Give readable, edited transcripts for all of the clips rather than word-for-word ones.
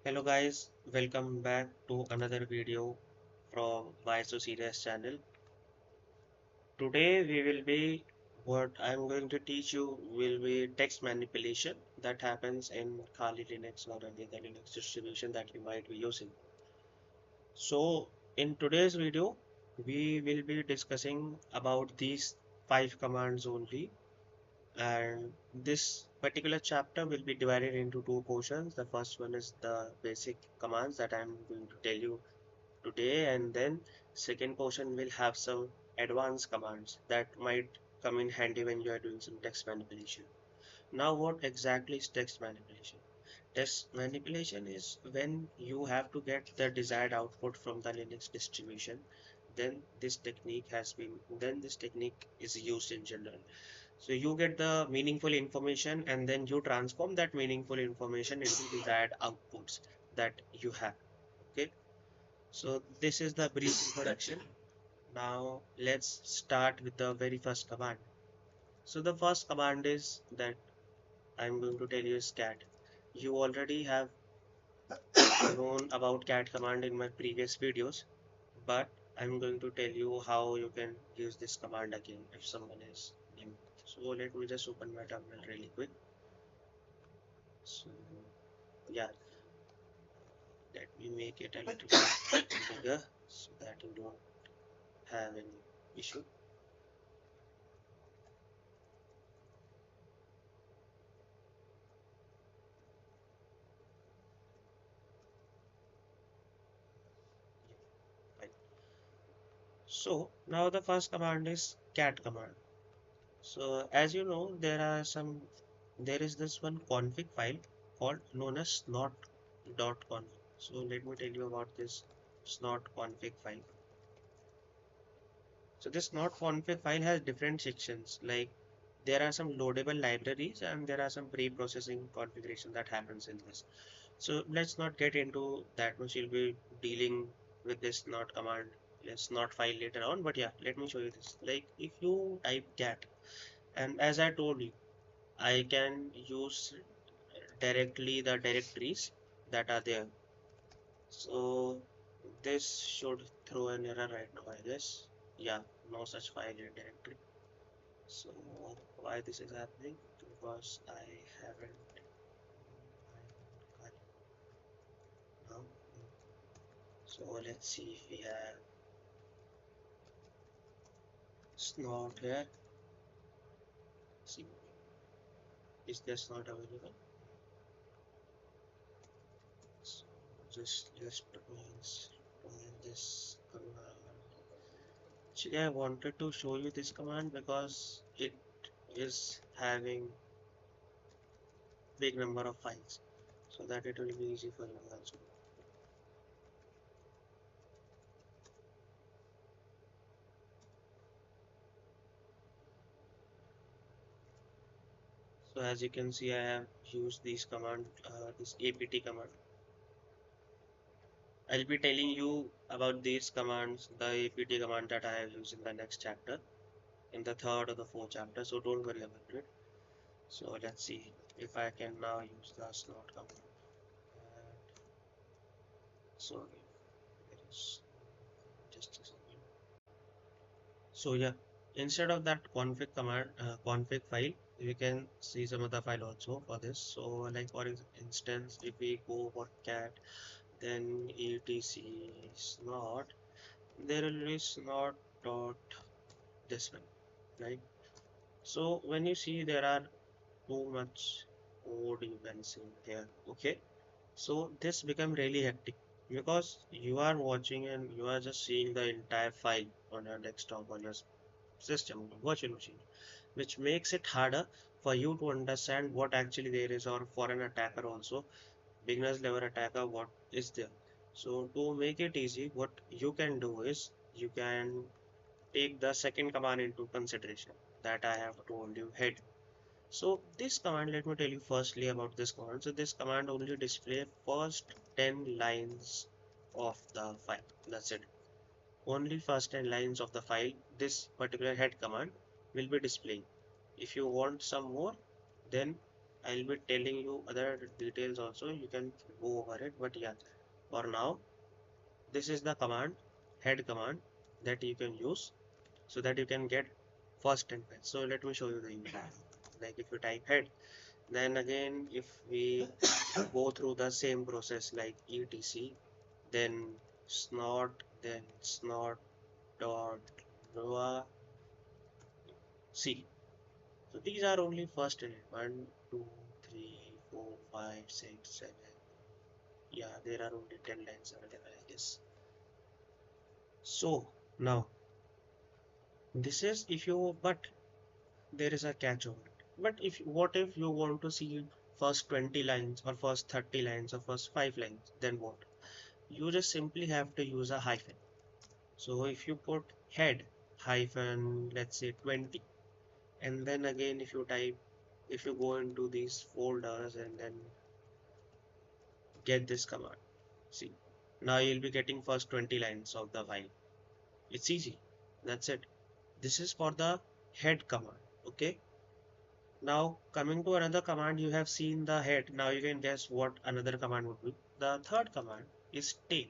Hello guys, welcome back to another video from my so serious channel. Today we will be what I'm going to teach you will be text manipulation that happens in Kali Linux or any other Linux distribution that you might be using. So in today's video we will be discussing about these 5 commands only, and this particular chapter will be divided into 2 portions. The first one is the basic commands that I'm going to tell you today, and then second portion will have some advanced commands that might come in handy when you are doing some text manipulation. Now what exactly is text manipulation? Text manipulation is when you have to get the desired output from the Linux distribution. Then this technique is used in general. So you get the meaningful information and then you transform that meaningful information into desired outputs that you have. Okay, so this is the brief introduction. Now let's start with the very first command. So the first command is that I'm going to tell you is cat. You already have known about cat command in my previous videos, but I'm going to tell you how you can use this command again if someone is new. So let me just open my terminal really quick. So yeah, let me make it a little bit bigger so that you don't have any issue. Fine. So now the first command is cat command. So as you know, there is this one config file called known as snot.config. So let me tell you about this snot config file. So this snot config file has different sections, like there are some loadable libraries and there are some pre-processing configuration that happens in this. So let's not get into that much. You'll be dealing with this not command, yes, not file later on. But yeah, let me show you this. Like if you type cat, and as I told you, I can use directly the directories that are there. So this should throw an error right now, I guess. Yeah, no such file in directory. So why this is happening? Because I haven't now. So let's see if we have snot here. See, is this not available? So just doing this command. Actually, I wanted to show you this command because it is having big number of files, so that it will be easy for you also. So as you can see, I have used this command, this apt command. I'll be telling you about these commands, the apt command that I have used in the next chapter, in the third or the fourth chapter. So don't worry about it. So let's see if I can now use the slot command. Sorry, there is just a second. So yeah, instead of that config command, config file, we can see some other file also for this. So like for instance, if we go for cat, then etc is not, there is not dot this one, right? So when you see there are too much code you can see here, okay? So this become really hectic because you are watching and you are just seeing the entire file on your desktop, on your system, virtual machine, which makes it harder for you to understand what actually there is, or for an attacker also, beginners level attacker, what is there. So to make it easy, what you can do is you can take the second command into consideration that I have told you, head. So this command, let me tell you firstly about this command. So this command only display first 10 lines of the file. That's it. Only first 10 lines of the file this particular head command will be displaying. If you want some more, then I'll be telling you other details also. You can go over it. But yeah, for now, this is the command, head command that you can use so that you can get first 10 bytes. So let me show you the use. Like if you type head, then again if we go through the same process like etc, then snort, then snort dot loa c. So these are only first 10. 1, 2, 3, 4, 5, 6, 7. Yeah, there are only 10 lines available, I guess. So now this is if you, but there is a catch over it. But if what if you want to see first 20 lines or first 30 lines or first 5 lines, then what? You just simply have to use a hyphen. So if you put head hyphen, let's say 20, and then again if you type, if you go into these folders and then get this command, see, now you'll be getting first 20 lines of the file. It's easy. That's it. This is for the head command. Okay. Now coming to another command, you have seen the head. Now you can guess what another command would be. The third command is tail.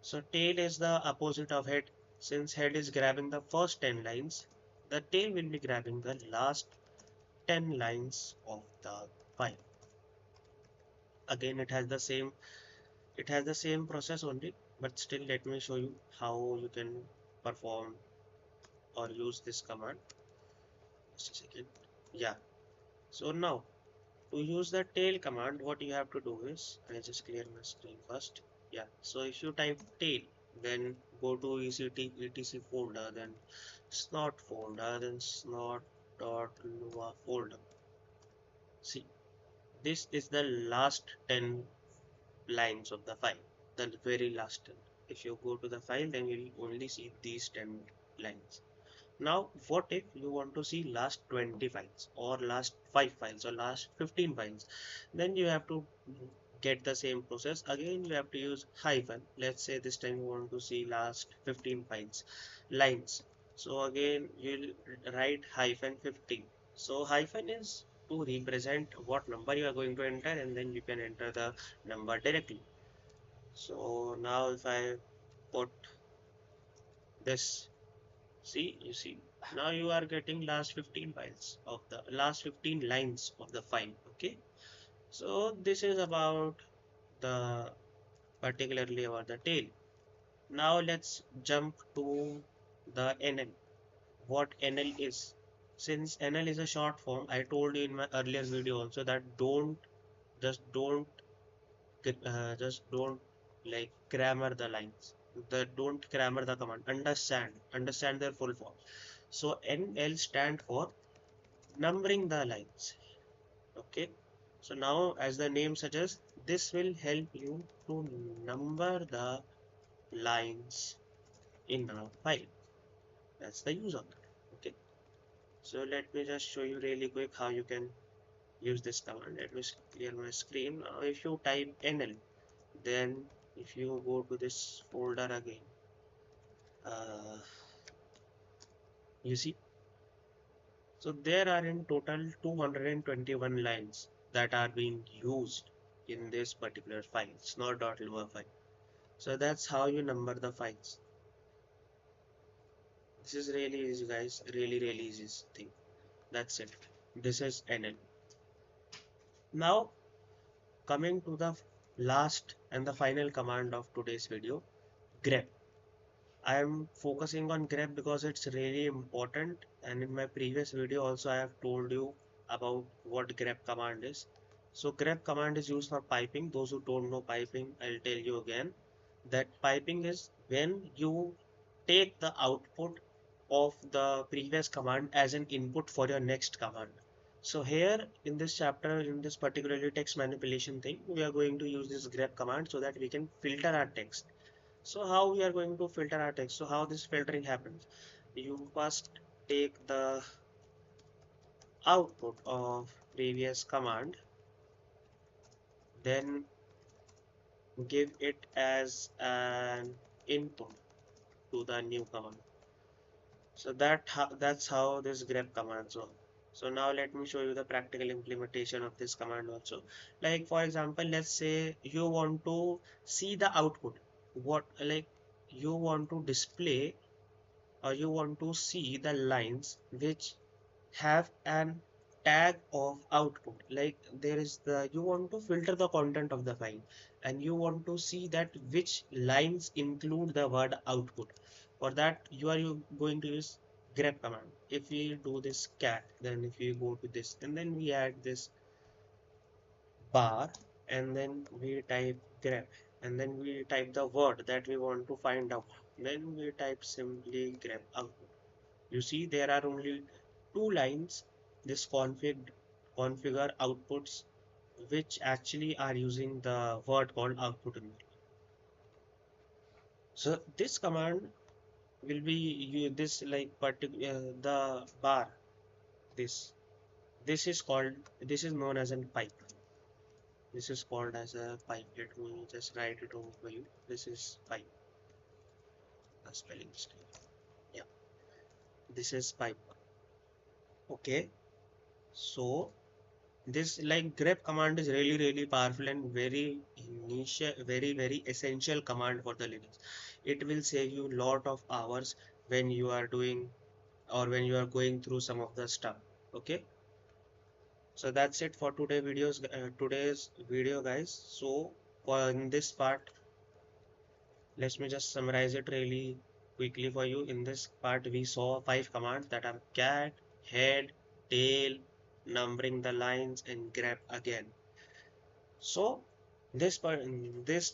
So tail is the opposite of head. Since head is grabbing the first 10 lines, the tail will be grabbing the last 10 lines of the file. Again, it has the same process only, but still let me show you how you can perform or use this command. Just a second. Yeah. So now to use the tail command, what you have to do is, I just clear my screen first. Yeah, so if you type tail, then go to etc folder, then snort folder, then snort.lua folder. See, this is the last 10 lines of the file, the very last 10. If you go to the file, then you will only see these 10 lines. Now, what if you want to see last 20 files or last 5 files or last 15 files? Then you have to get the same process. Again, you have to use hyphen. Let's say this time you want to see last 15 files, lines. So again, you'll write hyphen 15. So hyphen is to represent what number you are going to enter, and then you can enter the number directly. So now if I put this, see, you see, now you are getting last 15 files of the last 15 lines of the file. Okay. So this is about the particularly about the tail. Now let's jump to the NL. What NL is. Since NL is a short form, I told you in my earlier video also that just don't just don't like grammar the lines. Don't grammar the command. Understand their full form. So NL stand for numbering the lines. Okay. So now, as the name suggests, this will help you to number the lines in a file. That's the use of that. Okay. So let me just show you really quick how you can use this command. Let me clear my screen. Now, if you type NL, then if you go to this folder again, uh, you see, so there are in total 221 lines that are being used in this particular file, snort.lua file. So that's how you number the files. This is really easy, guys. Really easy thing. That's it. This is NL. Now, coming to the last and the final command of today's video, grep. I am focusing on grep because it's really important, and in my previous video also I have told you about what grep command is. So grep command is used for piping. Those who don't know piping, I'll tell you again that piping is when you take the output of the previous command as an input for your next command. So here in this chapter, in this particularly text manipulation thing, we are going to use this grep command so that we can filter our text. So how we are going to filter our text? So how this filtering happens? You first take the output of previous command, then give it as an input to the new command. So that's how this grep commands work. So now let me show you the practical implementation of this command also. Like for example, let's say you want to see the output. What like you want to display or you want to see the lines which have an tag of output. Like there is the you want to filter the content of the file and you want to see that which lines include the word output. For that you going to use grep command. If we do this cat, then if we go to this and then we add this bar and then we type grep and then we type the word that we want to find out. Then we type simply grep output. You see, there are only two lines, this configure outputs, which actually are using the word called output in it. So this command will be this like particular the bar. This this is called this is known as a pipe. This is called as a pipe. Let me just write it over for you. This is pipe. A spelling mistake. Yeah, this is pipe. Okay, so this like grep command is really powerful and very niche, very essential command for the Linux. It will save you lot of hours when you are doing or when you are going through some of the stuff. Okay, so that's it for today's video, guys. So for in this part, let me just summarize it really quickly for you. In this part, we saw five commands that are cat, head, tail, numbering the lines, and grep again. So this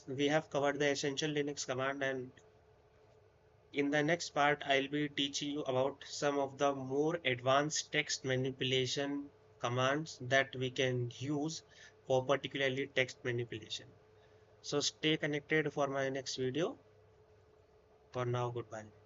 we have covered the essential Linux command, and in the next part I'll be teaching you about some of the more advanced text manipulation commands that we can use for particularly text manipulation. So stay connected for my next video. For now, goodbye.